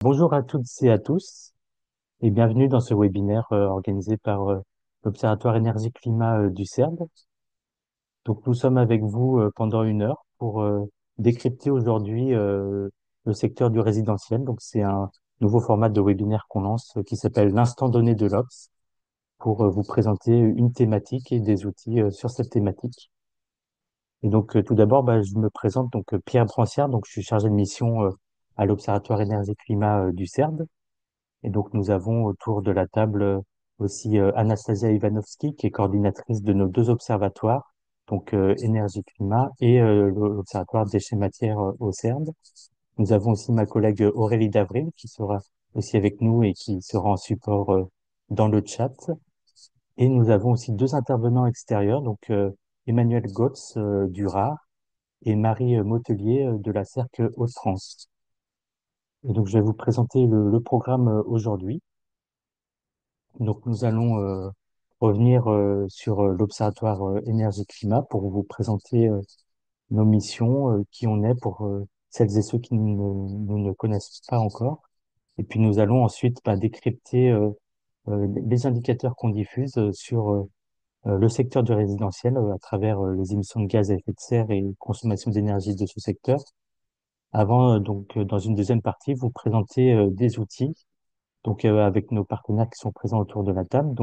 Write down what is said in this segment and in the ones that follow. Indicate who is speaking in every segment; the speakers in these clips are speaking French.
Speaker 1: Bonjour à toutes et à tous et bienvenue dans ce webinaire organisé par l'Observatoire Énergie-Climat du CERD. Donc nous sommes avec vous pendant une heure pour décrypter aujourd'hui le secteur du résidentiel. Donc c'est un nouveau format de webinaire qu'on lance qui s'appelle l'instant donné de l'Obs pour vous présenter une thématique et des outils sur cette thématique. Et donc tout d'abord, je me présente donc Pierre Brancière, donc je suis chargé de mission à l'Observatoire Énergie-Climat du CERD. Et donc, nous avons autour de la table aussi Anastasia Ivanovski, qui est coordinatrice de nos deux observatoires, donc énergie-climat et l'observatoire déchets-matières au CERD. Nous avons aussi ma collègue Aurélie Davril, qui sera aussi avec nous et qui sera en support dans le chat. Et nous avons aussi deux intervenants extérieurs, donc Emmanuel Gotz du RAR et Marie Motelier de la Cercle Hauts-de-France. Et donc, je vais vous présenter le programme aujourd'hui. Donc, nous allons revenir sur l'Observatoire Énergie-Climat pour vous présenter nos missions, qui on est pour celles et ceux qui nous ne connaissent pas encore. Et puis, nous allons ensuite décrypter les indicateurs qu'on diffuse sur le secteur du résidentiel à travers les émissions de gaz à effet de serre et consommation d'énergie de ce secteur. Avant, dans une deuxième partie, vous présenter des outils, donc avec nos partenaires qui sont présents autour de la table.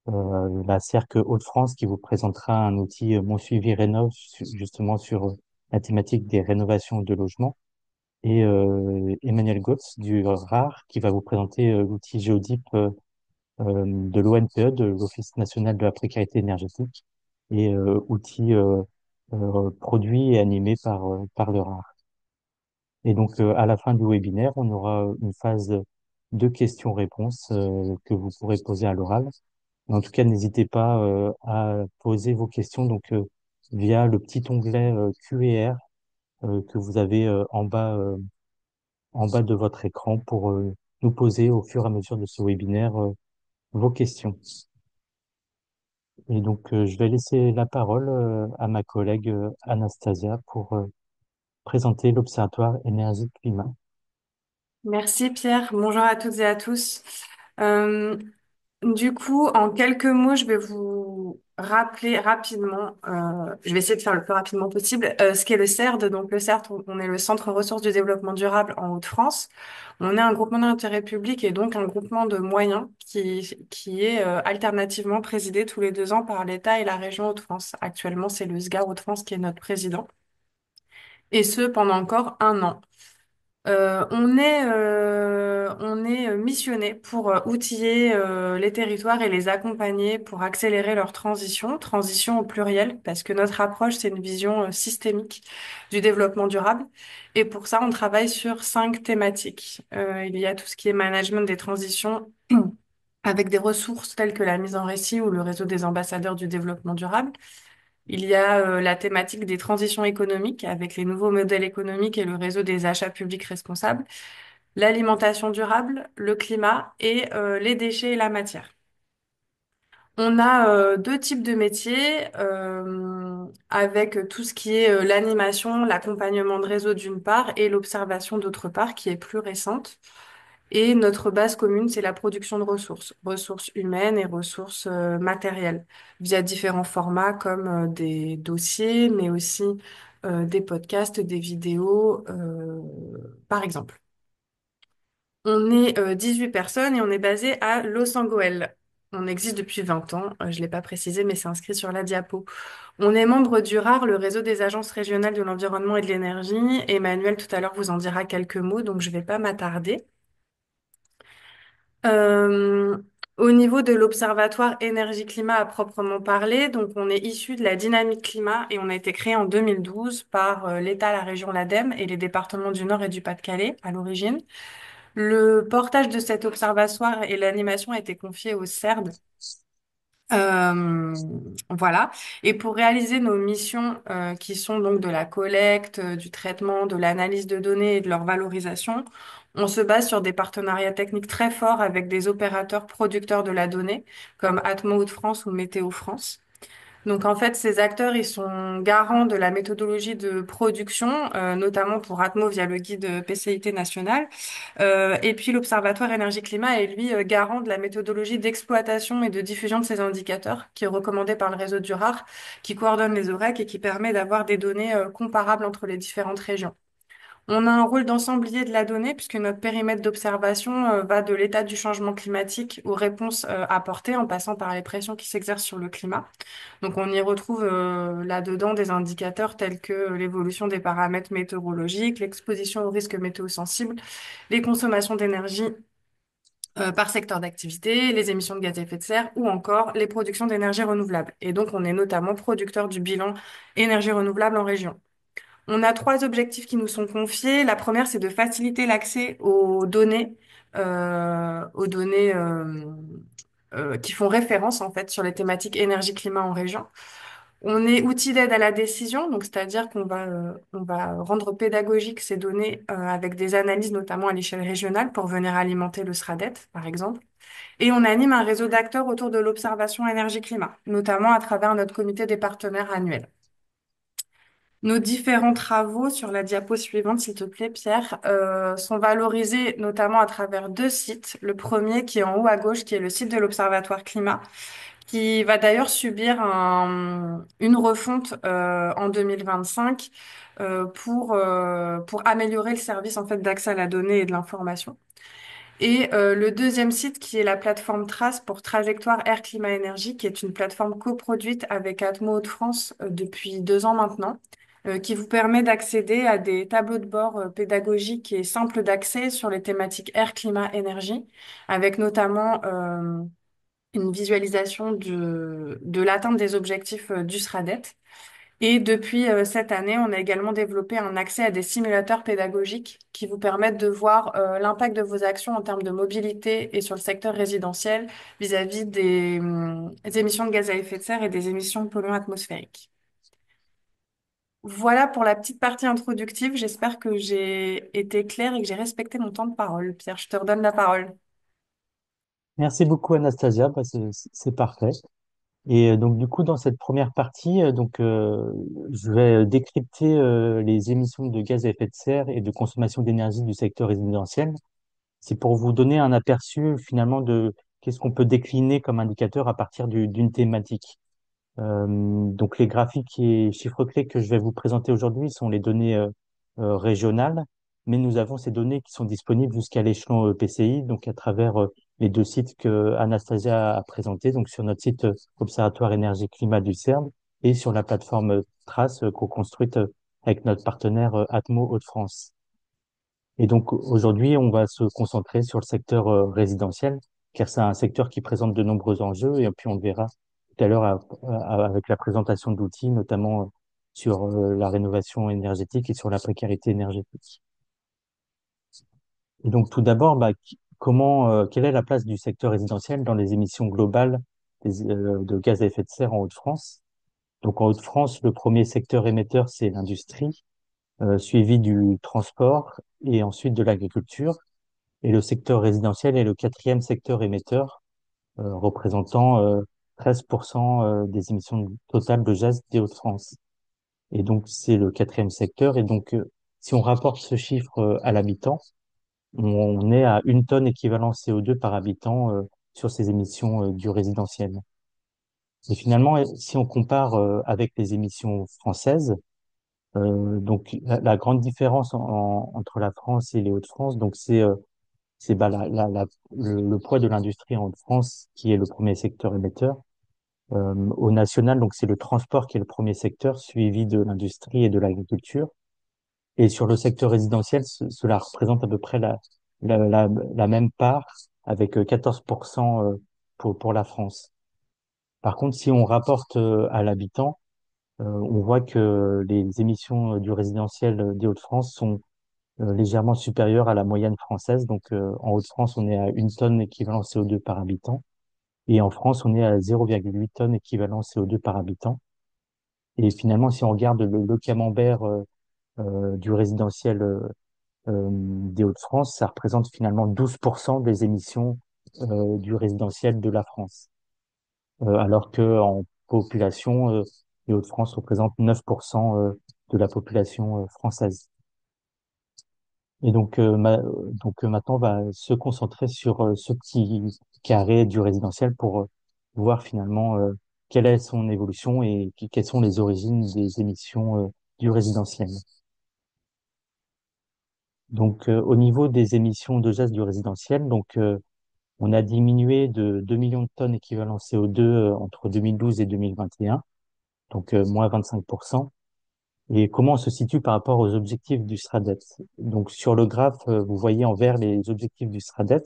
Speaker 1: La Cercle Hauts-de-France qui vous présentera un outil Mon Suivi Rénov justement sur la thématique des rénovations de logements et Emmanuel Gotz du RAR qui va vous présenter l'outil Géodyp de l'ONPE, de l'Office national de la précarité énergétique et outil produit et animé par le RAR. Et donc à la fin du webinaire, on aura une phase de questions-réponses que vous pourrez poser à l'oral. En tout cas, n'hésitez pas à poser vos questions via le petit onglet Q&R que vous avez en bas de votre écran pour nous poser au fur et à mesure de ce webinaire vos questions. Et donc, je vais laisser la parole à ma collègue Anastasia pour présenter l'Observatoire Énergie-Climat.
Speaker 2: Merci Pierre, bonjour à toutes et à tous. Euh, du coup, en quelques mots, je vais vous rappeler rapidement, je vais essayer de faire le plus rapidement possible, ce qu'est le CERD. Donc le CERD, on est le Centre Ressources du Développement Durable en Hauts-de-France. On est un groupement d'intérêt public et donc un groupement de moyens qui est alternativement présidé tous les 2 ans par l'État et la région Hauts-de-France. Actuellement, c'est le SGA Hauts-de-France qui est notre président, et ce pendant encore un an. On est missionné pour outiller les territoires et les accompagner pour accélérer leur transition au pluriel, parce que notre approche, c'est une vision systémique du développement durable. Et pour ça, on travaille sur 5 thématiques. Il y a tout ce qui est management des transitions avec des ressources telles que la mise en récit ou le réseau des ambassadeurs du développement durable. Il y a la thématique des transitions économiques avec les nouveaux modèles économiques et le réseau des achats publics responsables, l'alimentation durable, le climat et les déchets et la matière. On a 2 types de métiers avec tout ce qui est l'animation, l'accompagnement de réseau d'une part et l'observation d'autre part qui est plus récente. Et notre base commune, c'est la production de ressources humaines et ressources matérielles, via différents formats comme des dossiers, mais aussi des podcasts, des vidéos, par exemple. On est 18 personnes et on est basé à Los Angeles. On existe depuis 20 ans, je ne l'ai pas précisé, mais c'est inscrit sur la diapo. On est membre du RAR, le réseau des agences régionales de l'environnement et de l'énergie. Emmanuel, tout à l'heure, vous en dira quelques mots, donc je ne vais pas m'attarder. Euh, Au niveau de l'Observatoire énergie-climat à proprement parler, donc on est issu de la dynamique climat et on a été créé en 2012 par l'État, la région, l'ADEME et les départements du Nord et du Pas-de-Calais à l'origine. Le portage de cet observatoire et l'animation a été confié au CERD. Euh, voilà. Et pour réaliser nos missions qui sont donc de la collecte, du traitement, de l'analyse de données et de leur valorisation, on se base sur des partenariats techniques très forts avec des opérateurs producteurs de la donnée, comme Atmo Hauts-de-France ou Météo France. Donc en fait, ces acteurs, ils sont garants de la méthodologie de production, notamment pour Atmo via le guide PCIT national. Et puis l'Observatoire énergie-climat est lui garant de la méthodologie d'exploitation et de diffusion de ces indicateurs, qui est recommandée par le réseau Durar, qui coordonne les OREC et qui permet d'avoir des données comparables entre les différentes régions. On a un rôle d'ensemblier de la donnée puisque notre périmètre d'observation va de l'état du changement climatique aux réponses apportées en passant par les pressions qui s'exercent sur le climat. Donc on y retrouve là-dedans des indicateurs tels que l'évolution des paramètres météorologiques, l'exposition aux risques météosensibles, les consommations d'énergie par secteur d'activité, les émissions de gaz à effet de serre ou encore les productions d'énergie renouvelable. Et donc on est notamment producteur du bilan énergie renouvelable en région. On a trois objectifs qui nous sont confiés. La première, c'est de faciliter l'accès aux données qui font référence en fait sur les thématiques énergie-climat en région. On est outil d'aide à la décision, donc c'est-à-dire on va rendre pédagogique ces données avec des analyses notamment à l'échelle régionale pour venir alimenter le SRADET, par exemple. Et on anime un réseau d'acteurs autour de l'observation énergie-climat, notamment à travers notre comité des partenaires annuel. Nos différents travaux sur la diapo suivante, s'il te plaît, Pierre, sont valorisés notamment à travers deux sites. Le premier qui est en haut à gauche, qui est le site de l'Observatoire Climat, qui va d'ailleurs subir une refonte en 2025 pour améliorer le service en fait d'accès à la donnée et de l'information. Et le deuxième site qui est la plateforme Trace pour Trajectoire Air Climat Énergie, qui est une plateforme coproduite avec Atmo Hauts-de-France depuis 2 ans maintenant, qui vous permet d'accéder à des tableaux de bord pédagogiques et simples d'accès sur les thématiques air, climat, énergie, avec notamment une visualisation de l'atteinte des objectifs du SRADET. Et depuis cette année, on a également développé un accès à des simulateurs pédagogiques qui vous permettent de voir l'impact de vos actions en termes de mobilité et sur le secteur résidentiel vis-à-vis des émissions de gaz à effet de serre et des émissions de polluants atmosphériques. Voilà pour la petite partie introductive. J'espère que j'ai été claire et que j'ai respecté mon temps de parole. Pierre, je te redonne la parole.
Speaker 1: Merci beaucoup Anastasia, bah, c'est parfait. Et donc du coup dans cette première partie, je vais décrypter les émissions de gaz à effet de serre et de consommation d'énergie du secteur résidentiel. C'est pour vous donner un aperçu finalement de qu'est-ce qu'on peut décliner comme indicateur à partir d'une thématique. Donc les graphiques et chiffres clés que je vais vous présenter aujourd'hui sont les données régionales, mais nous avons ces données qui sont disponibles jusqu'à l'échelon PCI, donc à travers les deux sites que Anastasia a présentés, donc sur notre site Observatoire Énergie Climat du CERN et sur la plateforme Trace co-construite avec notre partenaire Atmo Hauts-de-France. Et donc aujourd'hui, on va se concentrer sur le secteur résidentiel, car c'est un secteur qui présente de nombreux enjeux, et puis on le verra tout à l'heure avec la présentation d'outils, notamment sur la rénovation énergétique et sur la précarité énergétique. Et donc tout d'abord, quelle est la place du secteur résidentiel dans les émissions globales de gaz à effet de serre en Hauts-de-France? Donc en Hauts-de-France, le premier secteur émetteur, c'est l'industrie, suivi du transport et ensuite de l'agriculture. Et le secteur résidentiel est le quatrième secteur émetteur, représentant 13% des émissions totales de gaz des Hauts-de-France. Et donc, c'est le quatrième secteur. Et donc, si on rapporte ce chiffre à l'habitant, on est à 1 tonne équivalent CO2 par habitant sur ces émissions du résidentiel. Et finalement, si on compare avec les émissions françaises, donc la grande différence entre la France et les Hauts-de-France, donc c'est le poids de l'industrie en France qui est le premier secteur émetteur. Au national, donc c'est le transport qui est le premier secteur, suivi de l'industrie et de l'agriculture. Et sur le secteur résidentiel, cela représente à peu près la même part, avec 14% pour la France. Par contre, si on rapporte à l'habitant, on voit que les émissions du résidentiel des Hauts-de-France sont légèrement supérieures à la moyenne française. Donc, en Hauts-de-France, on est à 1 tonne équivalent CO2 par habitant. Et en France, on est à 0,8 tonnes équivalent CO2 par habitant. Et finalement, si on regarde le camembert du résidentiel des Hauts-de-France, ça représente finalement 12% des émissions du résidentiel de la France. Alors que population, les Hauts-de-France représentent 9% de la population française. Et donc, maintenant, on va se concentrer sur ce petit carré du résidentiel pour voir finalement quelle est son évolution et quelles sont les origines des émissions du résidentiel. Donc, au niveau des émissions de gaz du résidentiel, on a diminué de 2 millions de tonnes équivalent CO2 entre 2012 et 2021, moins 25%. Et comment on se situe par rapport aux objectifs du SRADET? Donc sur le graphe, vous voyez en vert les objectifs du SRADET.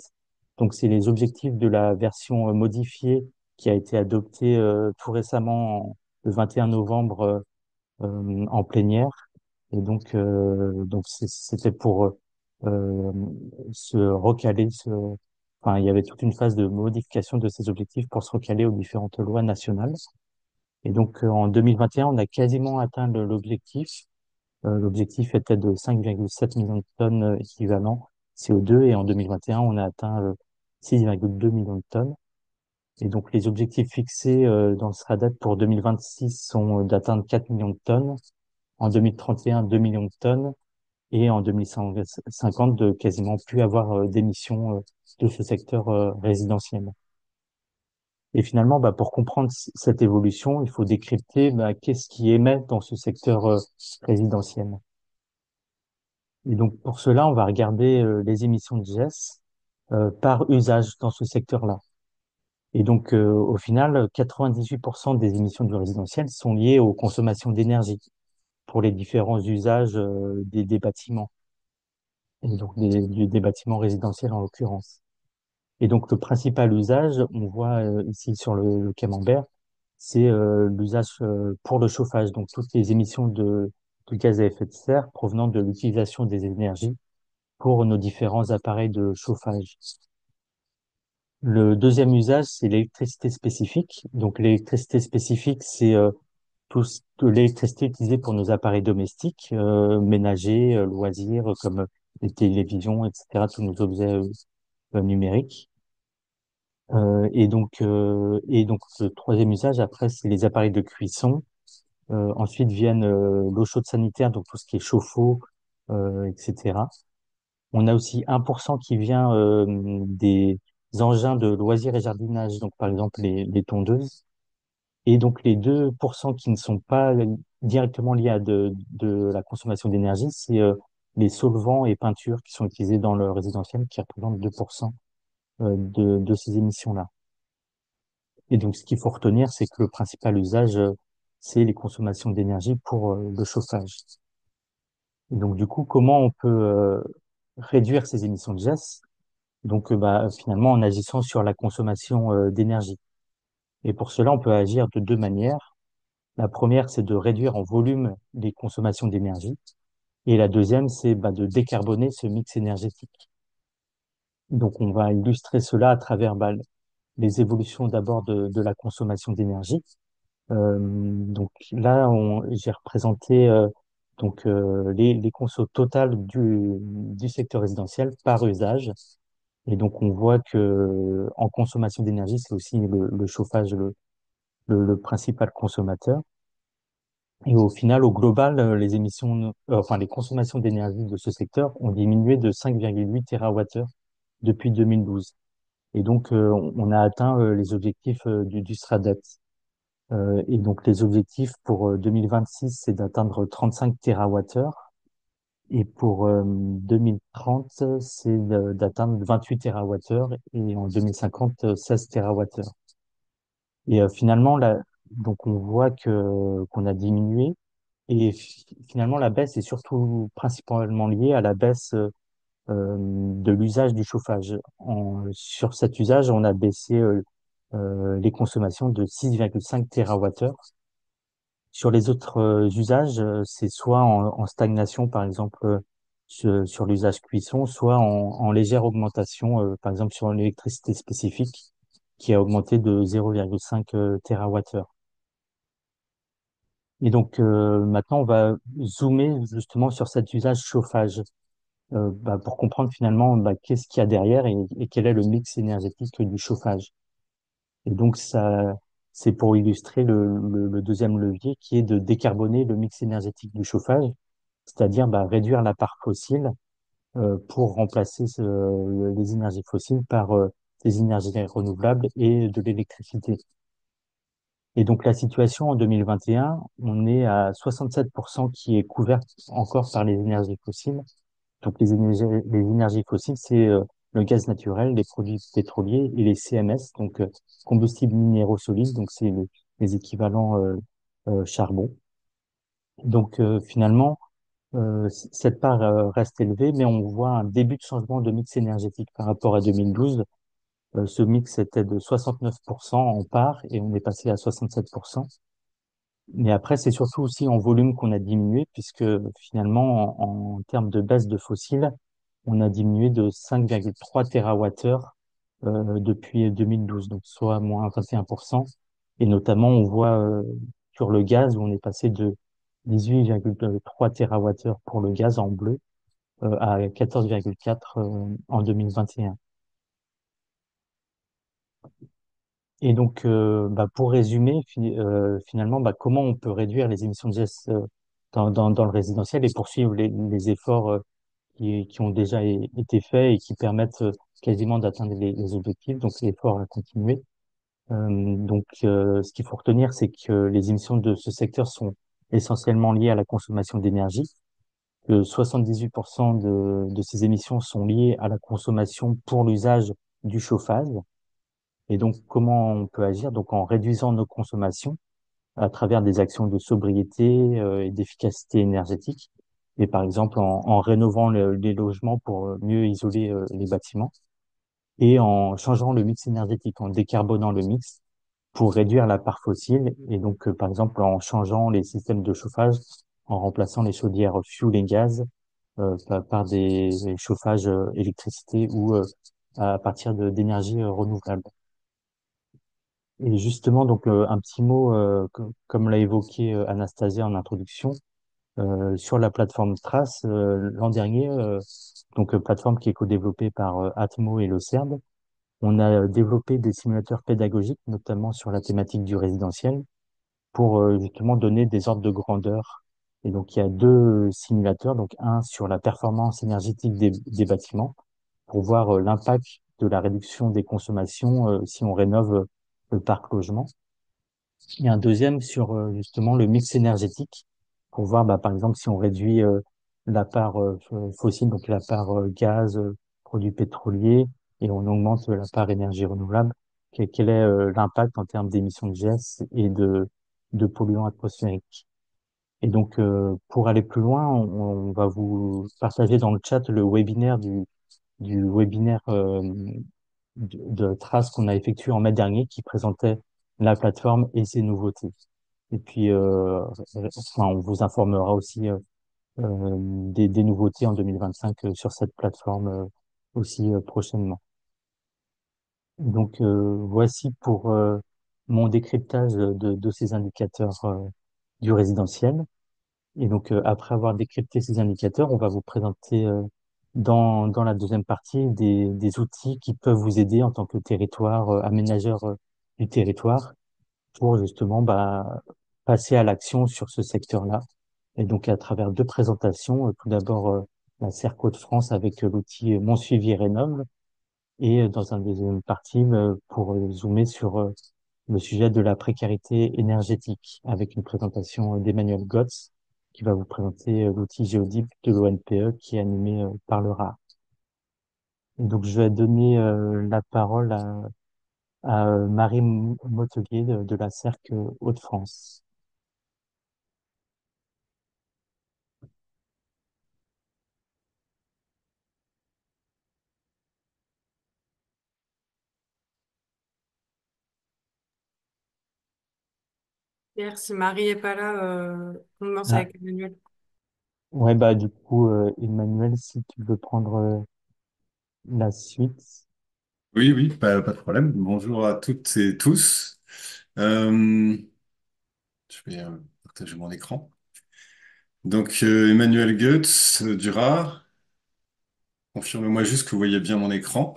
Speaker 1: Donc c'est les objectifs de la version modifiée qui a été adoptée tout récemment le 21 novembre en plénière. Et c'était pour euh, se recaler, enfin il y avait toute une phase de modification de ces objectifs pour se recaler aux différentes lois nationales. Et donc en 2021, on a quasiment atteint l'objectif. L'objectif était de 5,7 millions de tonnes équivalent CO2 et en 2021, on a atteint 6,2 millions de tonnes. Et donc, les objectifs fixés dans le SRADET pour 2026 sont d'atteindre 4 millions de tonnes, en 2031, 2 millions de tonnes et en 2050 de quasiment plus avoir d'émissions de ce secteur résidentiel. Et finalement, pour comprendre cette évolution, il faut décrypter qu'est-ce qui émet dans ce secteur résidentiel. Et donc pour cela, on va regarder les émissions de gaz par usage dans ce secteur-là. Et donc au final, 98% des émissions du résidentiel sont liées aux consommations d'énergie pour les différents usages des bâtiments, et donc des bâtiments résidentiels en l'occurrence. Et donc le principal usage, on voit ici sur le camembert, c'est l'usage pour le chauffage, donc toutes les émissions de gaz à effet de serre provenant de l'utilisation des énergies pour nos différents appareils de chauffage. Le deuxième usage, c'est l'électricité spécifique. Donc l'électricité spécifique, c'est l'électricité utilisée pour nos appareils domestiques, ménagers, loisirs, comme les télévisions, etc., tous nos objets numériques. Et donc le troisième usage, après, c'est les appareils de cuisson. Ensuite viennent l'eau chaude sanitaire, donc tout ce qui est chauffe-eau, etc. On a aussi 1% qui vient des engins de loisirs et jardinage, donc par exemple les tondeuses. Et donc les 2% qui ne sont pas directement liés à de la consommation d'énergie, c'est les solvants et peintures qui sont utilisés dans le résidentiel, qui représentent 2% de ces émissions-là. Et donc ce qu'il faut retenir, c'est que le principal usage, c'est les consommations d'énergie pour le chauffage. Et donc du coup, comment on peut réduire ces émissions de gaz? Donc, finalement, en agissant sur la consommation d'énergie. Et pour cela, on peut agir de deux manières. La première, c'est de réduire en volume les consommations d'énergie. Et la deuxième, c'est de décarboner ce mix énergétique. Donc, on va illustrer cela à travers les évolutions d'abord de la consommation d'énergie. Donc là, j'ai représenté les consos totales du secteur résidentiel par usage. Et donc, on voit que en consommation d'énergie, c'est aussi le chauffage le principal consommateur. Et au final, au global, les consommations d'énergie de ce secteur ont diminué de 5,8 TWh depuis 2012. Et donc, on a atteint les objectifs du SRADET. Et donc, les objectifs pour 2026, c'est d'atteindre 35 TWh. Et pour 2030, c'est d'atteindre 28 TWh et en 2050, 16 TWh. Et finalement, là, donc on voit que qu'on a diminué. Et finalement, la baisse est surtout principalement liée à la baisse de l'usage du chauffage. Sur cet usage, on a baissé les consommations de 6,5 TWh. Sur les autres usages, c'est soit en stagnation, par exemple, sur l'usage cuisson, soit en légère augmentation, par exemple sur l'électricité spécifique, qui a augmenté de 0,5 TWh. Et donc maintenant, on va zoomer justement sur cet usage chauffage pour comprendre finalement qu'est-ce qu'il y a derrière et quel est le mix énergétique du chauffage. Et donc ça, c'est pour illustrer le deuxième levier qui est de décarboner le mix énergétique du chauffage, c'est-à-dire réduire la part fossile pour remplacer les énergies fossiles par des énergies renouvelables et de l'électricité. Et donc la situation en 2021, on est à 67% qui est couverte encore par les énergies fossiles. Donc les énergies fossiles, c'est le gaz naturel, les produits pétroliers et les CMS, donc combustibles minéraux solides, donc c'est les équivalents charbon. Donc finalement, cette part reste élevée, mais on voit un début de changement de mix énergétique par rapport à 2012. Ce mix était de 69% en part et on est passé à 67%. Mais après, c'est surtout aussi en volume qu'on a diminué, puisque finalement, en termes de baisse de fossiles, on a diminué de 5,3 TWh depuis 2012, donc soit moins 21%. Et notamment, on voit sur le gaz, où on est passé de 18,3 TWh pour le gaz en bleu à 14,4 en 2021. Et donc, pour résumer, finalement, comment on peut réduire les émissions de gaz dans le résidentiel et poursuivre les efforts qui ont déjà été faits et qui permettent quasiment d'atteindre les objectifs. Donc, l'effort à continuer. Ce qu'il faut retenir, c'est que les émissions de ce secteur sont essentiellement liées à la consommation d'énergie. Que 78% de ces émissions sont liées à la consommation pour l'usage du chauffage. Et donc, comment on peut agir? Donc, en réduisant nos consommations à travers des actions de sobriété et d'efficacité énergétique. Et par exemple, en rénovant les logements pour mieux isoler les bâtiments et en changeant le mix énergétique, en décarbonant le mix pour réduire la part fossile. Et donc, par exemple, en changeant les systèmes de chauffage, en remplaçant les chaudières fuel et gaz par des chauffages électricité ou à partir d'énergies renouvelables. Et justement, donc un petit mot, comme l'a évoqué Anastasia en introduction, sur la plateforme Trace l'an dernier, plateforme qui est co-développée par Atmo et le CERB, on a développé des simulateurs pédagogiques, notamment sur la thématique du résidentiel, pour justement donner des ordres de grandeur. Et donc il y a deux simulateurs, donc un sur la performance énergétique des bâtiments, pour voir l'impact de la réduction des consommations si on rénove le parc logement. Il y a un deuxième sur justement le mix énergétique pour voir, par exemple, si on réduit la part fossile, donc la part gaz, produits pétroliers, et on augmente la part énergie renouvelable, quel est l'impact en termes d'émissions de gaz et de polluants atmosphériques. Et donc, pour aller plus loin, on va vous partager dans le chat le webinaire du webinaire de Trace qu'on a effectué en mai dernier qui présentait la plateforme et ses nouveautés. Et puis, on vous informera aussi des nouveautés en 2025 sur cette plateforme aussi prochainement. Donc, voici pour mon décryptage de ces indicateurs du résidentiel. Et donc, après avoir décrypté ces indicateurs, on va vous présenter dans la deuxième partie des outils qui peuvent vous aider en tant que territoire, aménageur du territoire pour justement passer à l'action sur ce secteur-là. Et donc, à travers deux présentations, tout d'abord la Serco de France avec l'outil Mon Suivi Rénov et dans un deuxième partie pour zoomer sur le sujet de la précarité énergétique avec une présentation d'Emmanuel Gotz qui va vous présenter l'outil Géodip de l'ONPE qui est animé par le RA. Et donc, je vais donner la parole à Marie Motelier de la Cercle Hauts-de-France.
Speaker 2: Hier, si Marie est pas là, on commence
Speaker 1: Ah,
Speaker 2: avec Emmanuel.
Speaker 1: ouais, du coup, Emmanuel, si tu veux prendre la suite.
Speaker 3: Oui, oui, pas de problème. Bonjour à toutes et tous. Euh, je vais partager mon écran. Donc, Emmanuel Goetz, du RAR. Confirmez-moi juste que vous voyez bien mon écran.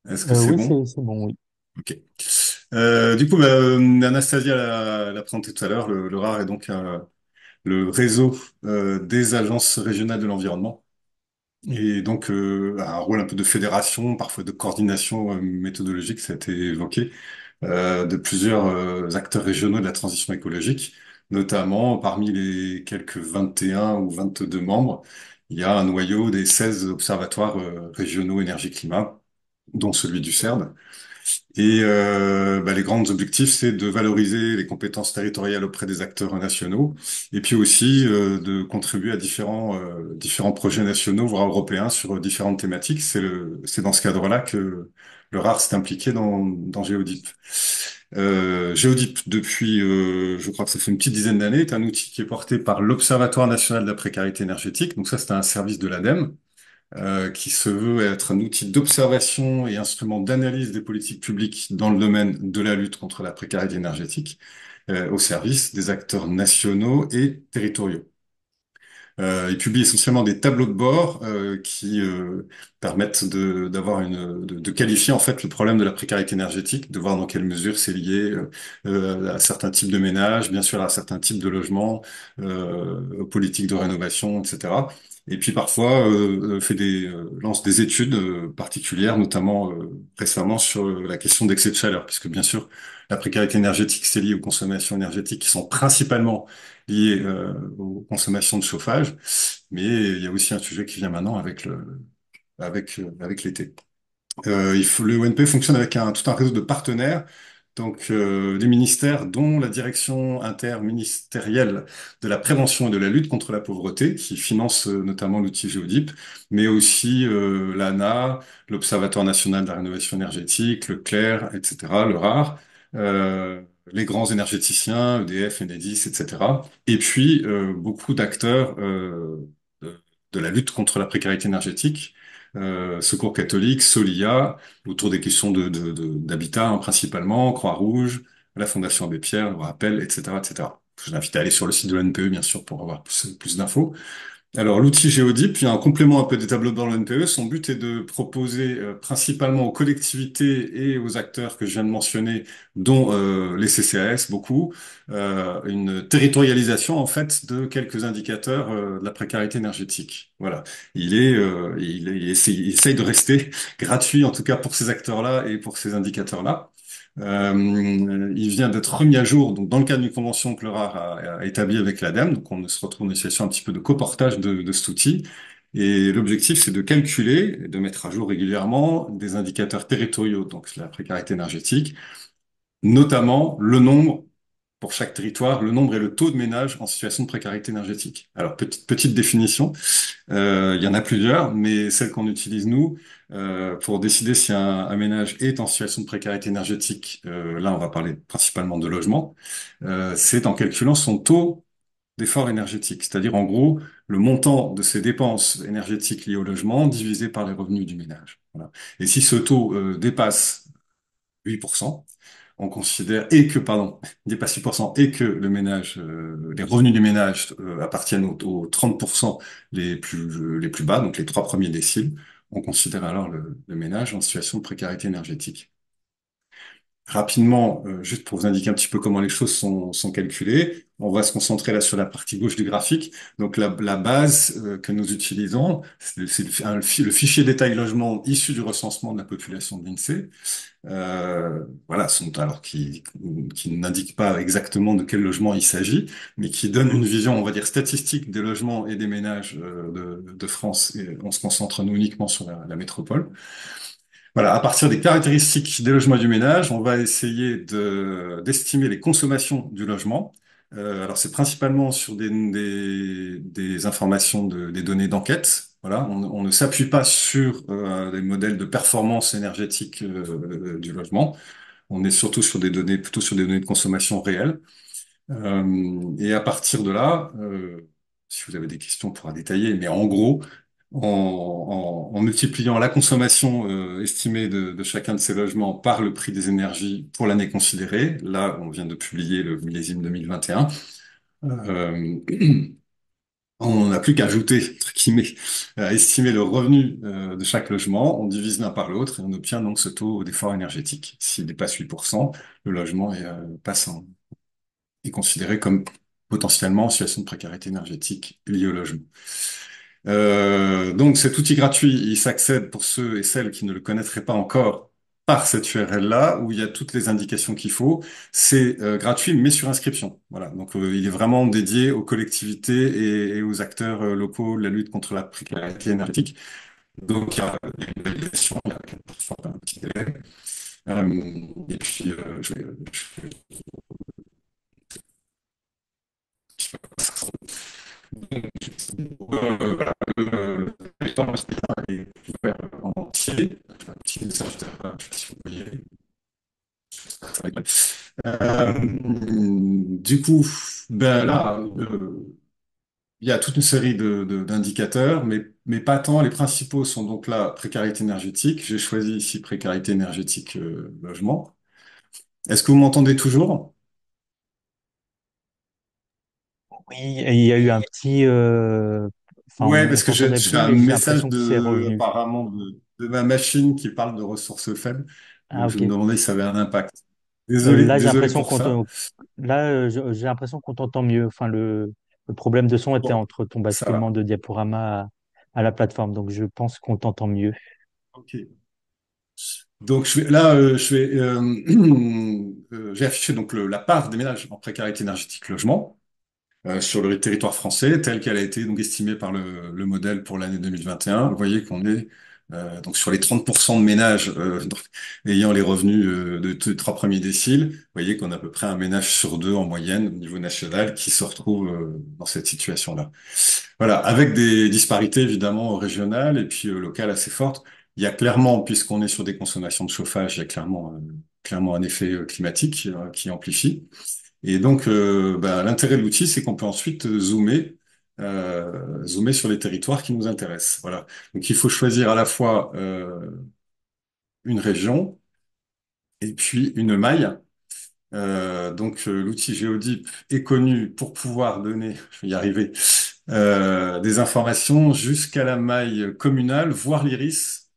Speaker 3: Est-ce que c'est
Speaker 1: Oui,
Speaker 3: bon?
Speaker 1: c'est bon, oui.
Speaker 3: Ok. Du coup, Anastasia l'a présenté tout à l'heure, le RAR est donc le réseau des agences régionales de l'environnement. Et donc, a un rôle un peu de fédération, parfois de coordination méthodologique, ça a été évoqué, de plusieurs acteurs régionaux de la transition écologique, notamment parmi les quelques 21 ou 22 membres, il y a un noyau des 16 observatoires régionaux énergie-climat, dont celui du CERD. Et les grands objectifs, c'est de valoriser les compétences territoriales auprès des acteurs nationaux, et puis aussi de contribuer à différents projets nationaux, voire européens, sur différentes thématiques. C'est dans ce cadre-là que le RAR s'est impliqué dans Géodip. Géodip, depuis, je crois que ça fait une petite dizaine d'années, est un outil qui est porté par l'Observatoire national de la précarité énergétique. Donc ça, c'est un service de l'ADEME qui se veut être un outil d'observation et instrument d'analyse des politiques publiques dans le domaine de la lutte contre la précarité énergétique, au service des acteurs nationaux et territoriaux. Il publie essentiellement des tableaux de bord qui permettent de qualifier en fait le problème de la précarité énergétique, de voir dans quelle mesure c'est lié à certains types de ménages, bien sûr à certains types de logements, aux politiques de rénovation, etc. Et puis parfois lance des études particulières, notamment récemment sur la question d'excès de chaleur, puisque bien sûr la précarité énergétique c'est lié aux consommations énergétiques qui sont principalement liées aux consommations de chauffage, mais il y a aussi un sujet qui vient maintenant avec l'été. Le ONP fonctionne avec tout un réseau de partenaires, donc des ministères, dont la direction interministérielle de la prévention et de la lutte contre la pauvreté, qui finance notamment l'outil Géodip, mais aussi l'ANA, l'Observatoire national de la rénovation énergétique, le CLER, etc., le RAR, les grands énergéticiens, EDF, Enedis, etc. Et puis beaucoup d'acteurs de, de la lutte contre la précarité énergétique, Secours catholique, Solia, autour des questions d'habitat hein, principalement, Croix-Rouge, la Fondation Abbé Pierre, le rappel, etc., etc. Je vous invite à aller sur le site de l'NPE, bien sûr, pour avoir plus d'infos. Alors, l'outil Géodip, il y a un complément un peu des tableaux de bord de l'NPE. Son but est de proposer principalement aux collectivités et aux acteurs que je viens de mentionner, dont les CCAS, beaucoup, une territorialisation en fait de quelques indicateurs de la précarité énergétique. Voilà. Il essaye de rester gratuit, en tout cas pour ces acteurs-là et pour ces indicateurs-là. Il vient d'être remis à jour donc dans le cadre d'une convention que le RAR a établie avec l'ADEME. Donc on se retrouve dans une situation un petit peu de coportage de cet outil. Et l'objectif, c'est de calculer et de mettre à jour régulièrement des indicateurs territoriaux, donc la précarité énergétique, notamment le nombre, pour chaque territoire, le nombre et le taux de ménages en situation de précarité énergétique. Alors, petite définition, il y en a plusieurs, mais celle qu'on utilise nous, pour décider si un ménage est en situation de précarité énergétique, là on va parler principalement de logement, c'est en calculant son taux d'effort énergétique, c'est-à-dire en gros le montant de ses dépenses énergétiques liées au logement divisé par les revenus du ménage. Voilà. Et si ce taux dépasse 8%, on considère, pardon, dépasse 8% et que les revenus du ménage appartiennent aux 30% les plus bas, donc les trois premiers déciles, on considère alors le ménage en situation de précarité énergétique. Rapidement, juste pour vous indiquer un petit peu comment les choses sont calculées, on va se concentrer là sur la partie gauche du graphique. Donc la base que nous utilisons, c'est le fichier détail logement issu du recensement de la population de l'INSEE. Voilà, qui n'indique pas exactement de quel logement il s'agit, mais qui donne une vision, on va dire, statistique des logements et des ménages de France. Et on se concentre nous uniquement sur la métropole. Voilà, à partir des caractéristiques des logements et du ménage, on va essayer d'estimer les consommations du logement. Alors, c'est principalement sur des informations, des données d'enquête. Voilà, on ne s'appuie pas sur des modèles de performance énergétique du logement. On est surtout plutôt sur des données de consommation réelles. Et à partir de là, si vous avez des questions, on pourra détailler. Mais en gros, en multipliant la consommation estimée de chacun de ces logements par le prix des énergies pour l'année considérée, là, on vient de publier le millésime 2021, On n'a plus qu'à ajouter, entre guillemets, à estimer le revenu de chaque logement, on divise l'un par l'autre et on obtient donc ce taux d'effort énergétique. S'il dépasse 8%, le logement est considéré comme potentiellement en situation de précarité énergétique liée au logement. Donc cet outil gratuit, il s'accède pour ceux et celles qui ne le connaîtraient pas encore par cette URL-là, où il y a toutes les indications qu'il faut. C'est gratuit, mais sur inscription. Voilà. Donc il est vraiment dédié aux collectivités et aux acteurs locaux de la lutte contre la précarité énergétique. Donc il y a une validation, il y a parfois un petit délai. Et puis voilà, le temps est ouvert en entier. Un petit message de, je sais pas si vous voyez. Du coup, ben là, il y a toute une série d'indicateurs, mais pas tant. Les principaux sont donc là, précarité énergétique. J'ai choisi ici précarité énergétique logement. Est-ce que vous m'entendez toujours?
Speaker 1: Oui, et il y a eu un petit, enfin,
Speaker 3: Ouais,
Speaker 1: on
Speaker 3: parce que
Speaker 1: t'entendait
Speaker 3: j'ai
Speaker 1: plus,
Speaker 3: un
Speaker 1: mais j'ai
Speaker 3: message
Speaker 1: l'impression que c'est revenu.
Speaker 3: apparemment de ma machine qui parle de ressources faibles.
Speaker 1: Ah,
Speaker 3: Donc je
Speaker 1: ok.
Speaker 3: me demandais si ça avait un impact. Désolé,
Speaker 1: Là, j'ai
Speaker 3: désolé
Speaker 1: l'impression
Speaker 3: pour ça.
Speaker 1: j'ai l'impression qu'on t'entend mieux. Enfin, le problème de son était
Speaker 3: Bon,
Speaker 1: entre ton
Speaker 3: ça
Speaker 1: basculement
Speaker 3: va.
Speaker 1: de diaporama à la plateforme, donc je pense qu'on t'entend mieux.
Speaker 3: Ok. Donc là, j'ai affiché donc la part des ménages en précarité énergétique logement sur le territoire français, telle qu'elle a été donc estimée par le modèle pour l'année 2021. Vous voyez qu'on est donc sur les 30% de ménages ayant les revenus de trois premiers déciles. Vous voyez qu'on a à peu près un ménage sur deux en moyenne au niveau national qui se retrouve dans cette situation-là. Voilà, avec des disparités évidemment régionales et puis locales assez fortes. Il y a clairement, puisqu'on est sur des consommations de chauffage, il y a clairement un effet climatique qui amplifie. Et donc, bah, l'intérêt de l'outil, c'est qu'on peut ensuite zoomer sur les territoires qui nous intéressent. Voilà. Donc, il faut choisir à la fois une région et puis une maille. Donc, l'outil Géodip est connu pour pouvoir donner, je vais y arriver, des informations jusqu'à la maille communale, voire l'iris,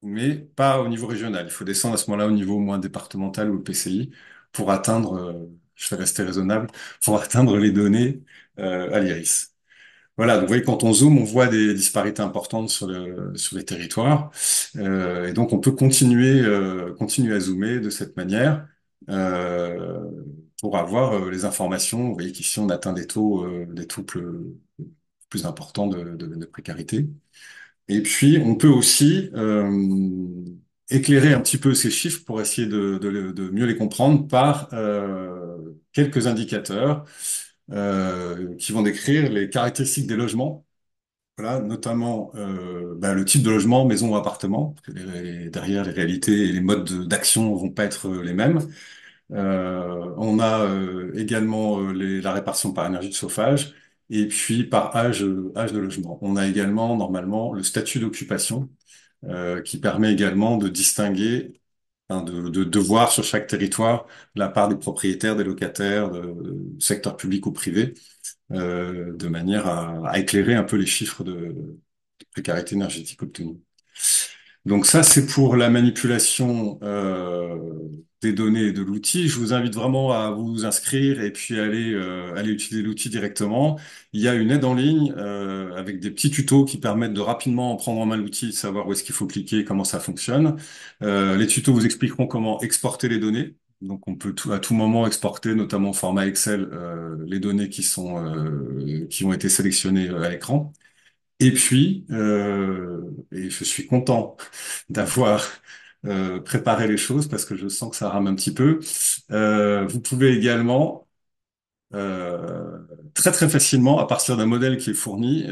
Speaker 3: mais pas au niveau régional. Il faut descendre à ce moment-là au niveau moins départemental ou PCI pour atteindre, je vais rester raisonnable, pour atteindre les données à l'iris. Voilà, donc vous voyez, quand on zoome, on voit des disparités importantes sur les territoires. Et donc, on peut continuer à zoomer de cette manière euh, pour avoir les informations. Vous voyez qu'ici, on atteint des taux plus importants de précarité. Et puis, on peut aussi éclairer un petit peu ces chiffres pour essayer de mieux les comprendre par quelques indicateurs qui vont décrire les caractéristiques des logements. Voilà, notamment bah, le type de logement, maison ou appartement, parce que derrière les réalités et les modes d'action vont pas être les mêmes. On a également la répartition par énergie de chauffage et puis par âge de logement. On a également normalement le statut d'occupation qui permet également de distinguer, hein, de voir sur chaque territoire la part des propriétaires, des locataires, du secteur public ou privé, de manière à éclairer un peu les chiffres de précarité énergétique obtenus. Donc ça, c'est pour la manipulation des données et de l'outil. Je vous invite vraiment à vous inscrire et puis aller utiliser l'outil directement. Il y a une aide en ligne avec des petits tutos qui permettent de rapidement prendre en main l'outil, de savoir où est-ce qu'il faut cliquer, comment ça fonctionne. Les tutos vous expliqueront comment exporter les données. Donc on peut à tout moment exporter, notamment au format Excel, les données qui ont été sélectionnées à l'écran. Et puis, et je suis content d'avoir préparé les choses parce que je sens que ça rame un petit peu. Vous pouvez également euh, très très facilement, à partir d'un modèle qui est fourni,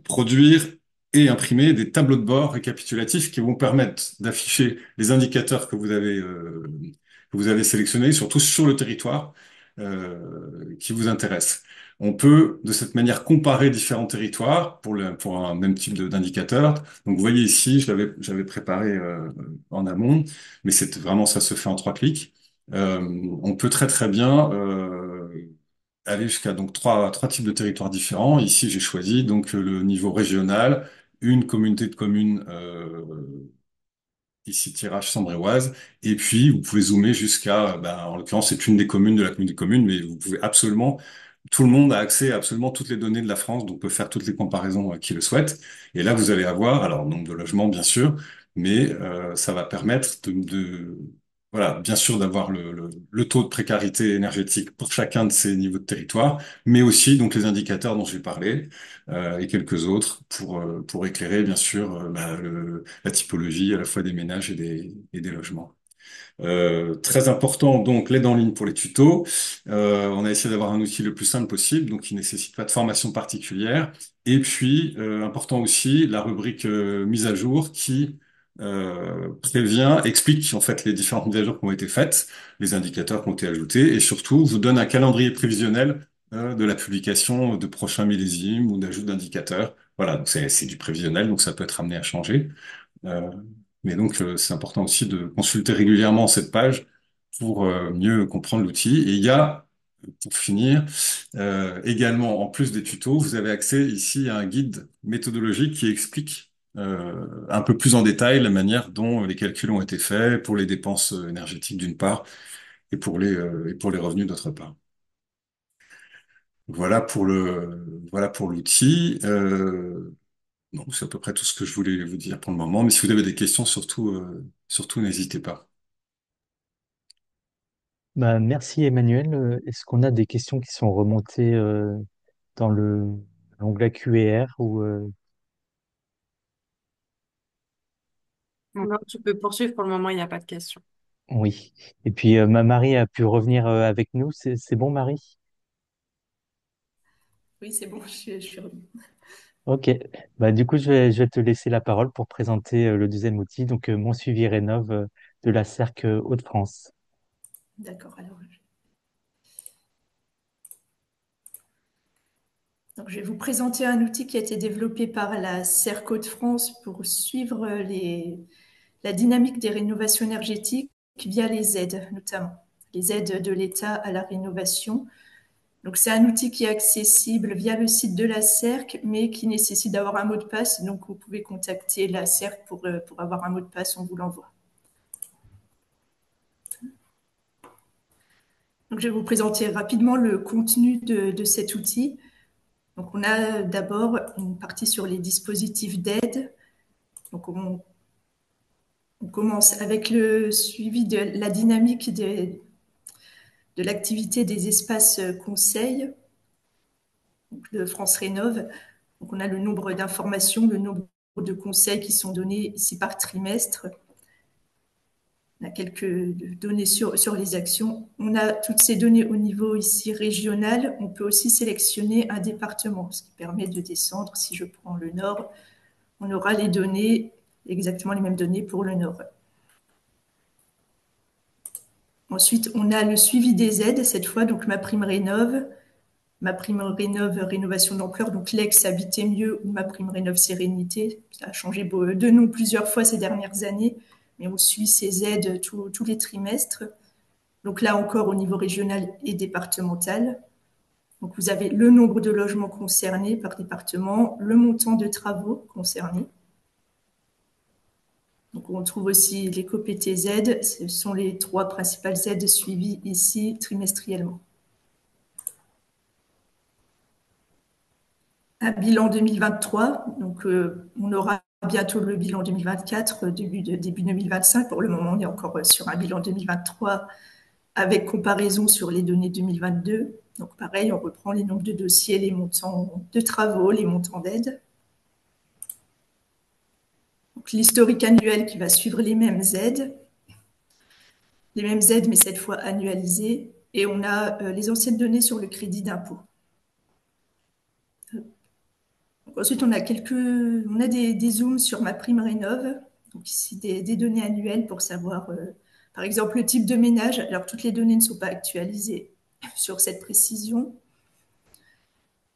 Speaker 3: produire et imprimer des tableaux de bord récapitulatifs qui vont permettre d'afficher les indicateurs que vous avez sélectionnés, surtout sur le territoire qui vous intéresse. On peut de cette manière comparer différents territoires pour un même type d'indicateur. Donc vous voyez ici, j'avais préparé en amont, mais c'est vraiment ça se fait en trois clics. On peut très très bien aller jusqu'à donc trois types de territoires différents. Ici, j'ai choisi donc le niveau régional, une communauté de communes ici tirage Sambre-et-Oise, et puis vous pouvez zoomer jusqu'à, ben, en l'occurrence c'est une des communes de la commune des communes, mais vous pouvez absolument, tout le monde a accès à absolument toutes les données de la France, donc peut faire toutes les comparaisons qui le souhaitent. Et là vous allez avoir, alors nombre de logements bien sûr, mais ça va permettre voilà, bien sûr d'avoir le taux de précarité énergétique pour chacun de ces niveaux de territoire, mais aussi donc les indicateurs dont j'ai parlé et quelques autres pour éclairer bien sûr la typologie à la fois des ménages et des logements. Très important, donc l'aide en ligne pour les tutos. On a essayé d'avoir un outil le plus simple possible, donc qui nécessite pas de formation particulière. Et puis, important aussi, la rubrique mise à jour qui prévient, explique en fait les différentes mises à jour qui ont été faites, les indicateurs qui ont été ajoutés, et surtout vous donne un calendrier prévisionnel de la publication de prochains millésimes ou d'ajout d'indicateurs. Voilà, donc c'est du prévisionnel, donc ça peut être amené à changer. Euh, mais donc, c'est important aussi de consulter régulièrement cette page pour mieux comprendre l'outil. Et il y a, pour finir, également, en plus des tutos, vous avez accès ici à un guide méthodologique qui explique un peu plus en détail la manière dont les calculs ont été faits pour les dépenses énergétiques d'une part et pour les revenus d'autre part. Voilà pour l'outil. Non, c'est à peu près tout ce que je voulais vous dire pour le moment. Mais si vous avez des questions, surtout n'hésitez pas.
Speaker 1: Bah, merci Emmanuel. Est-ce qu'on a des questions qui sont remontées dans le l'onglet Q&R ou
Speaker 2: Non, tu peux poursuivre pour le moment, il n'y a pas de questions.
Speaker 1: oui. Et puis ma Marie a pu revenir avec nous. C'est bon, Marie?
Speaker 4: Oui, c'est bon, je suis revenue.
Speaker 1: Ok. Bah, du coup, je vais te laisser la parole pour présenter le deuxième outil, donc Mon Suivi Rénov de la CERC Hauts-de-France.
Speaker 4: D'accord, alors. Donc, je vais vous présenter un outil qui a été développé par la CERC de France pour suivre la dynamique des rénovations énergétiques via les aides, notamment les aides de l'État à la rénovation. Donc, c'est un outil qui est accessible via le site de la CERC, mais qui nécessite d'avoir un mot de passe. Donc, vous pouvez contacter la CERC pour avoir un mot de passe, on vous l'envoie. Donc, je vais vous présenter rapidement le contenu de cet outil. Donc, on a d'abord une partie sur les dispositifs d'aide. Donc, on commence avec le suivi de la dynamique de l'activité des espaces conseils de France Rénov'. Donc, on a le nombre d'informations, le nombre de conseils qui sont donnés ici par trimestre. On a quelques données sur les actions. On a toutes ces données au niveau ici régional. On peut aussi sélectionner un département, ce qui permet de descendre. Si je prends le Nord, on aura les données, exactement les mêmes données pour le Nord. Ensuite, on a le suivi des aides, cette fois, donc ma prime rénov, rénovation d'ampleur, donc l'ex Habiter mieux ou ma prime rénov sérénité. Ça a changé de nom plusieurs fois ces dernières années, mais on suit ces aides tous les trimestres. Donc là encore au niveau régional et départemental. Donc vous avez le nombre de logements concernés par département, le montant de travaux concernés. Donc on trouve aussi l'éco-PTZ, ce sont les trois principales aides suivies ici trimestriellement. Un bilan 2023, donc on aura bientôt le bilan 2024, début 2025. Pour le moment, on est encore sur un bilan 2023 avec comparaison sur les données 2022. Donc pareil, on reprend les nombres de dossiers, les montants de travaux, les montants d'aide. Donc l'historique annuel qui va suivre les mêmes aides, mais cette fois annualisées. Et on a les anciennes données sur le crédit d'impôt. Ensuite, on a des zooms sur ma prime rénov. Donc ici, des données annuelles pour savoir, par exemple, le type de ménage. Alors, toutes les données ne sont pas actualisées sur cette précision,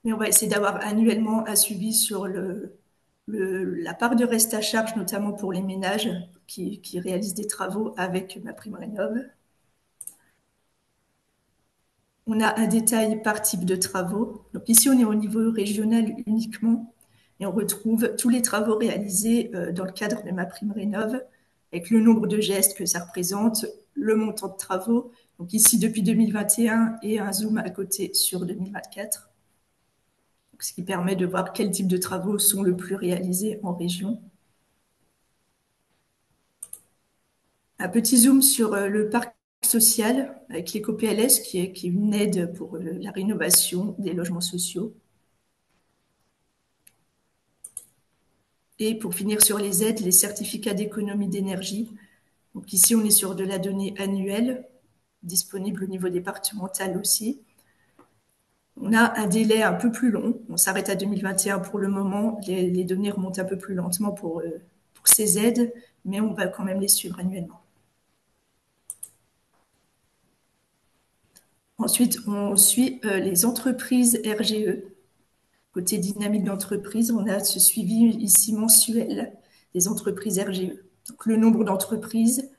Speaker 4: mais on va essayer d'avoir annuellement un suivi sur la part de reste à charge, notamment pour les ménages qui réalisent des travaux avec ma prime rénov. on a un détail par type de travaux. Donc ici, on est au niveau régional uniquement et on retrouve tous les travaux réalisés dans le cadre de MaPrimeRénov', avec le nombre de gestes que ça représente, le montant de travaux. Donc ici, depuis 2021 et un zoom à côté sur 2024. Donc, ce qui permet de voir quel type de travaux sont le plus réalisés en région. Un petit zoom sur le parc social avec l'éco-PLS qui est une aide pour la rénovation des logements sociaux. Et pour finir sur les aides, les certificats d'économie d'énergie. Donc ici, on est sur de la donnée annuelle, disponible au niveau départemental aussi. On a un délai un peu plus long. On s'arrête à 2021 pour le moment. Les données remontent un peu plus lentement pour ces aides, mais on va quand même les suivre annuellement. Ensuite, on suit les entreprises RGE. Côté dynamique d'entreprise, on a ce suivi ici mensuel des entreprises RGE. Donc, le nombre d'entreprises,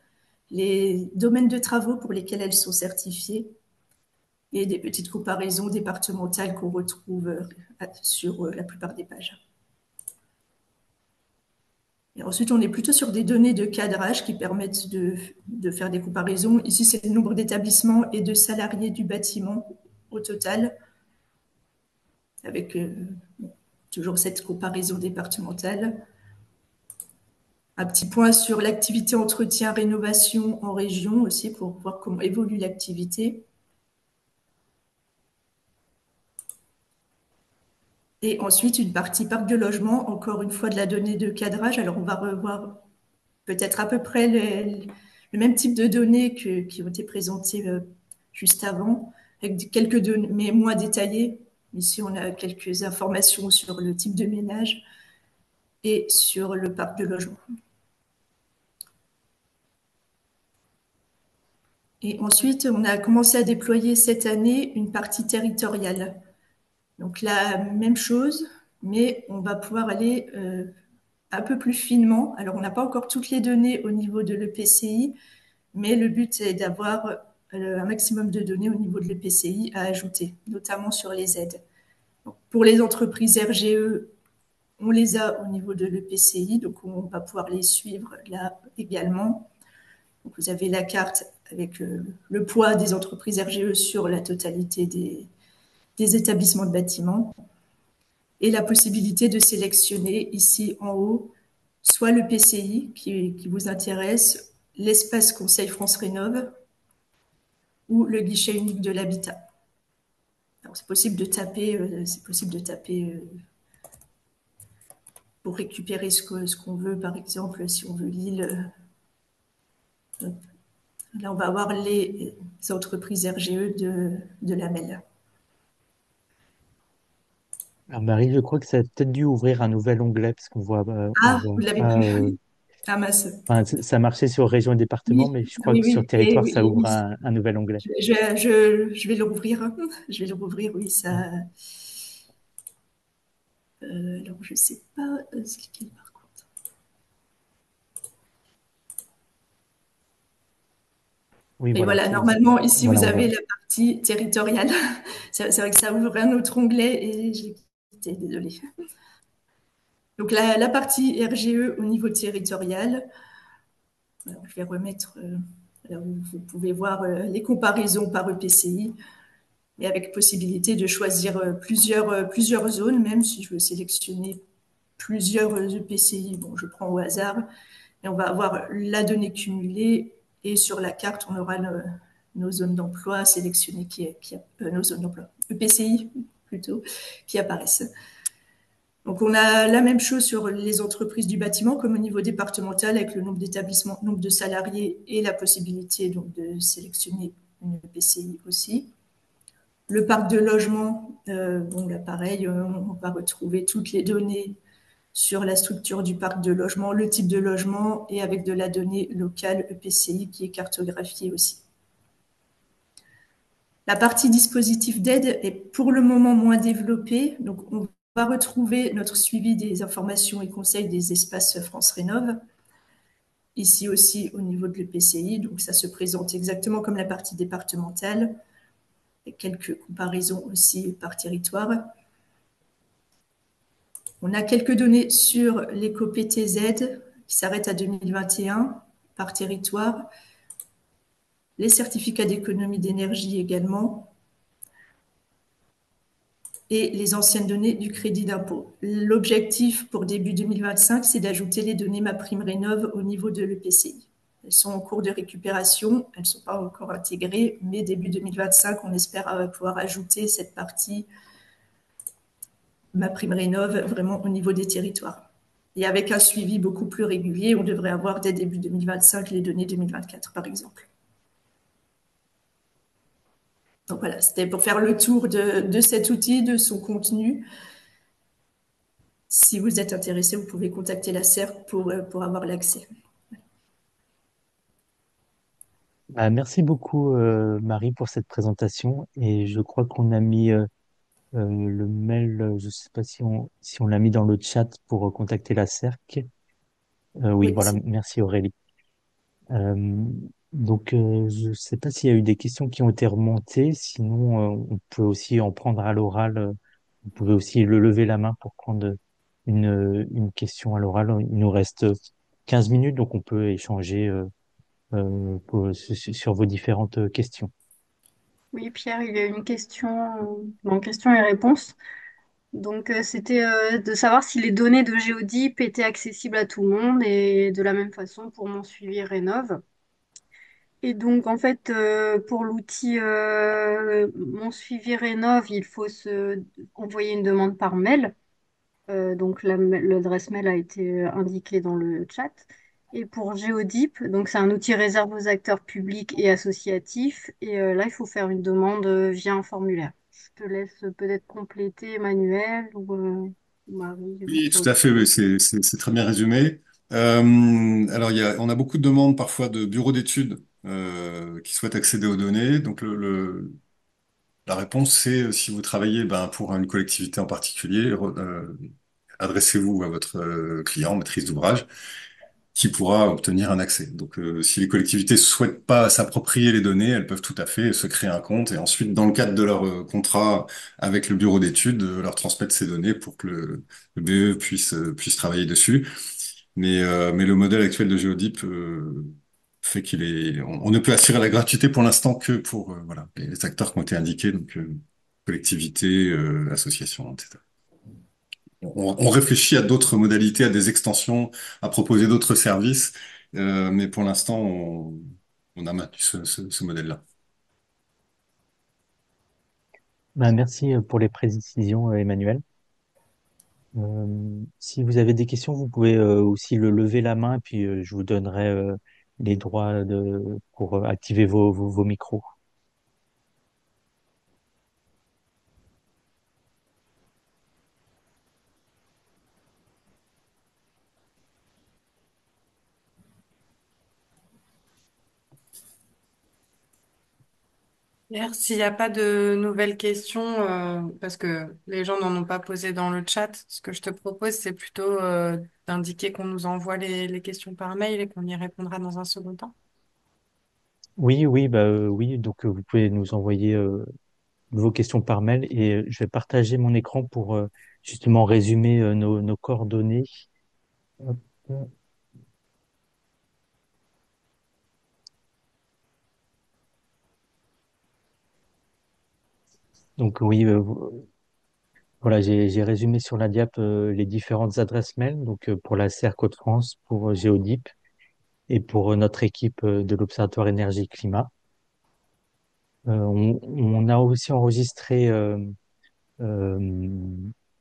Speaker 4: les domaines de travaux pour lesquels elles sont certifiées et des petites comparaisons départementales qu'on retrouve sur la plupart des pages. Et ensuite, on est plutôt sur des données de cadrage qui permettent de faire des comparaisons. Ici, c'est le nombre d'établissements et de salariés du bâtiment au total, avec toujours cette comparaison départementale. Un petit point sur l'activité entretien rénovation en région aussi pour voir comment évolue l'activité. Et ensuite, une partie parc de logement, encore une fois de la donnée de cadrage. Alors, on va revoir peut-être à peu près le même type de données qui ont été présentées juste avant, avec quelques données, mais moins détaillées. Ici, on a quelques informations sur le type de ménage et sur le parc de logement. Et ensuite, on a commencé à déployer cette année une partie territoriale. Donc la même chose, mais on va pouvoir aller un peu plus finement. Alors, on n'a pas encore toutes les données au niveau de l'EPCI, mais le but est d'avoir un maximum de données au niveau de l'EPCI à ajouter, notamment sur les aides. Donc, pour les entreprises RGE, on les a au niveau de l'EPCI, donc on va pouvoir les suivre là également. Donc, vous avez la carte avec le poids des entreprises RGE sur la totalité des établissements de bâtiments et la possibilité de sélectionner ici en haut soit le PCI qui vous intéresse, l'espace Conseil France Rénov' ou le guichet unique de l'habitat. Alors, c'est possible de taper, pour récupérer ce qu'on veut, par exemple, si on veut Lille. Là, on va avoir les entreprises RGE de la MEL.
Speaker 1: Alors Marie, je crois que ça a peut-être dû ouvrir un nouvel onglet parce qu'on voit, on
Speaker 4: Ah,
Speaker 1: voit
Speaker 4: vous l'avez
Speaker 1: pas.
Speaker 4: vu. Ah, mince.
Speaker 1: Enfin, ça marchait sur région et département,
Speaker 4: Oui,
Speaker 1: mais je crois
Speaker 4: oui,
Speaker 1: que sur
Speaker 4: oui, et
Speaker 1: territoire, ça
Speaker 4: oui,
Speaker 1: ouvre
Speaker 4: oui.
Speaker 1: un nouvel onglet.
Speaker 4: Je vais le rouvrir. Je vais le rouvrir, oui, ça. Alors, je ne sais pas ce qu'il y a par contre.
Speaker 1: Oui,
Speaker 4: Et
Speaker 1: voilà,
Speaker 4: voilà, normalement, ici,
Speaker 1: voilà,
Speaker 4: vous
Speaker 1: on voit.
Speaker 4: avez la partie territoriale. C'est vrai que ça ouvre un autre onglet et j'ai quitté, désolée. Donc, la partie RGE au niveau territorial, alors, je vais remettre, alors, vous pouvez voir les comparaisons par EPCI, et avec possibilité de choisir plusieurs zones, même si je veux sélectionner plusieurs EPCI, bon, je prends au hasard, et on va avoir la donnée cumulée, et sur la carte, on aura nos zones d'emploi sélectionnées, nos zones d'emploi, EPCI plutôt, qui apparaissent. Donc, on a la même chose sur les entreprises du bâtiment, comme au niveau départemental, avec le nombre d'établissements, nombre de salariés et la possibilité donc, de sélectionner une EPCI aussi. Le parc de logement, bon, là, pareil, on va retrouver toutes les données sur la structure du parc de logement, le type de logement et avec de la donnée locale EPCI qui est cartographiée aussi. La partie dispositif d'aide est pour le moment moins développée, donc on va retrouver notre suivi des informations et conseils des espaces France Rénov'. Ici aussi au niveau de l'EPCI, donc ça se présente exactement comme la partie départementale. et quelques comparaisons aussi par territoire. On a quelques données sur l'éco-PTZ qui s'arrête à 2021 par territoire, les certificats d'économie d'énergie également, et les anciennes données du crédit d'impôt. L'objectif pour début 2025, c'est d'ajouter les données MaPrimeRénov' au niveau de l'EPCI. Elles sont en cours de récupération, elles ne sont pas encore intégrées, mais début 2025, on espère pouvoir ajouter cette partie MaPrimeRénov' vraiment au niveau des territoires. Et avec un suivi beaucoup plus régulier, on devrait avoir dès début 2025 les données 2024, par exemple. Donc voilà, c'était pour faire le tour de cet outil, de son contenu. Si vous êtes intéressé, vous pouvez contacter la CERC pour avoir l'accès.
Speaker 1: Bah, merci beaucoup, Marie, pour cette présentation. Et je crois qu'on a mis le mail, je ne sais pas si on l'a mis dans le chat pour contacter la CERC. Oui,
Speaker 4: Oui,
Speaker 1: voilà, merci Aurélie. Euh, je ne sais pas s'il y a eu des questions qui ont été remontées. Sinon, on peut aussi en prendre à l'oral. Vous pouvez aussi le lever la main pour prendre une question à l'oral. Il nous reste 15 minutes, donc on peut échanger sur vos différentes questions.
Speaker 5: Oui, Pierre, il y a une question, bon, question et réponse. Donc, c'était de savoir si les données de Géodip étaient accessibles à tout le monde et de la même façon pour mon suivi Rénov'. Et donc, en fait, pour l'outil mon suivi Rénov', il faut envoyer une demande par mail. Donc, l'adresse mail a été indiquée dans le chat. Et pour Géodip, donc c'est un outil réservé aux acteurs publics et associatifs. Et là, il faut faire une demande via un formulaire. Je te laisse peut-être compléter, Emmanuel ou Marie.
Speaker 3: Oui, tout à fait, oui, c'est très bien résumé. Alors, on a beaucoup de demandes parfois de bureaux d'études qui souhaitent accéder aux données. Donc, la réponse, c'est si vous travaillez pour une collectivité en particulier, adressez-vous à votre client, maîtrise d'ouvrage, qui pourra obtenir un accès. Donc, si les collectivités souhaitent pas s'approprier les données, elles peuvent tout à fait se créer un compte et ensuite, dans le cadre de leur contrat avec le bureau d'études, leur transmettre ces données pour que le BE puisse travailler dessus. Mais le modèle actuel de Géodip fait on ne peut assurer la gratuité pour l'instant que pour voilà, les acteurs qui ont été indiqués, donc collectivités, associations, etc. On réfléchit à d'autres modalités, à des extensions, à proposer d'autres services, mais pour l'instant, on a maintenu ce modèle-là.
Speaker 1: Bah, merci pour les précisions, Emmanuel. Si vous avez des questions, vous pouvez aussi le lever la main, puis je vous donnerai les droits pour activer vos micros.
Speaker 2: D'ailleurs, s'il n'y a pas de nouvelles questions, parce que les gens n'en ont pas posé dans le chat, ce que je te propose, c'est plutôt d'indiquer qu'on nous envoie les questions par mail et qu'on y répondra dans un second temps.
Speaker 1: Oui, oui, oui. Donc vous pouvez nous envoyer vos questions par mail et je vais partager mon écran pour justement résumer nos coordonnées. Hop. Donc oui, voilà, j'ai résumé sur la diap les différentes adresses mail. Donc pour la CER Côte-France, pour Géodip et pour notre équipe de l'Observatoire Énergie-Climat. On a aussi enregistré euh,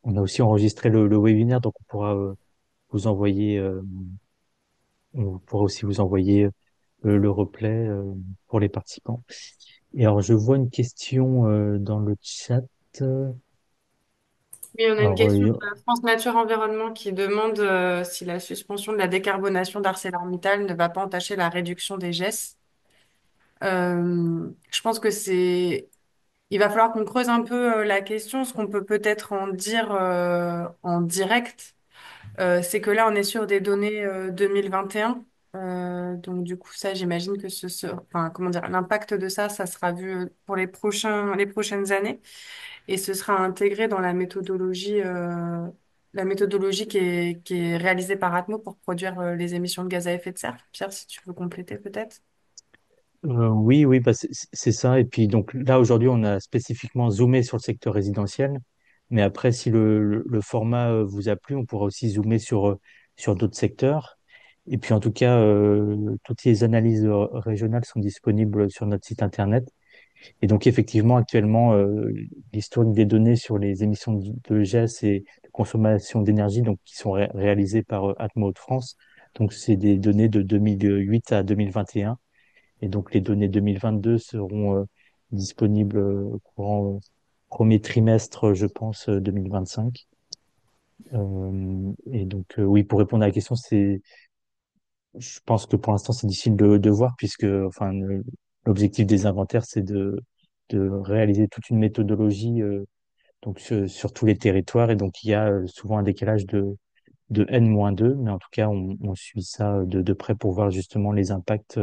Speaker 1: le webinaire, donc vous envoyer on pourra aussi vous envoyer le replay pour les participants. Et alors je vois une question dans le chat.
Speaker 2: Oui, on a une
Speaker 1: Alors
Speaker 2: question de France Nature Environnement qui demande si la suspension de la décarbonation d'ArcelorMittal ne va pas entacher la réduction des gestes. Je pense que il va falloir qu'on creuse un peu la question. Ce qu'on peut peut-être en dire en direct, c'est que là, on est sur des données 2021. Donc du coup, ça, j'imagine que enfin, comment dire, l'impact de ça, ça sera vu pour les prochaines années, et ce sera intégré dans la méthodologie qui est réalisée par Atmo pour produire les émissions de gaz à effet de serre. Pierre, si tu veux compléter peut-être.
Speaker 1: Oui, oui, bah c'est ça. Et puis donc là aujourd'hui, on a spécifiquement zoomé sur le secteur résidentiel, mais après, si le format vous a plu, on pourra aussi zoomer sur d'autres secteurs. Et puis en tout cas, toutes les analyses régionales sont disponibles sur notre site internet. Et donc effectivement, actuellement, l'historique des données sur les émissions de gaz et de consommation d'énergie, donc qui sont réalisées par Atmo Hauts-de-France. Donc c'est des données de 2008 à 2021. Et donc, les données 2022 seront disponibles au courant premier trimestre, je pense, 2025. Et donc, oui, pour répondre à la question, je pense que pour l'instant, c'est difficile de voir puisque, enfin, l'objectif des inventaires, c'est de réaliser toute une méthodologie, donc sur tous les territoires. Et donc, il y a souvent un décalage de N-2, mais en tout cas, on suit ça de près pour voir justement les impacts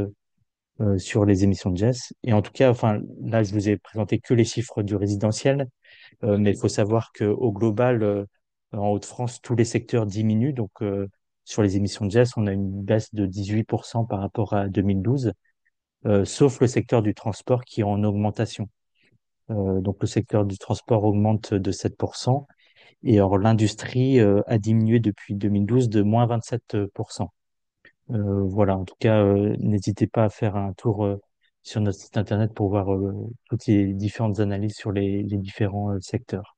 Speaker 1: sur les émissions de gaz. Et en tout cas, enfin, là, je vous ai présenté que les chiffres du résidentiel, mais il faut savoir qu'au global, en Hauts-de-France, tous les secteurs diminuent. Donc, sur les émissions de gaz, on a une baisse de 18% par rapport à 2012, sauf le secteur du transport qui est en augmentation. Donc, le secteur du transport augmente de 7%, et or l'industrie a diminué depuis 2012 de moins 27%. Voilà, en tout cas, n'hésitez pas à faire un tour sur notre site internet pour voir toutes les différentes analyses sur les différents secteurs.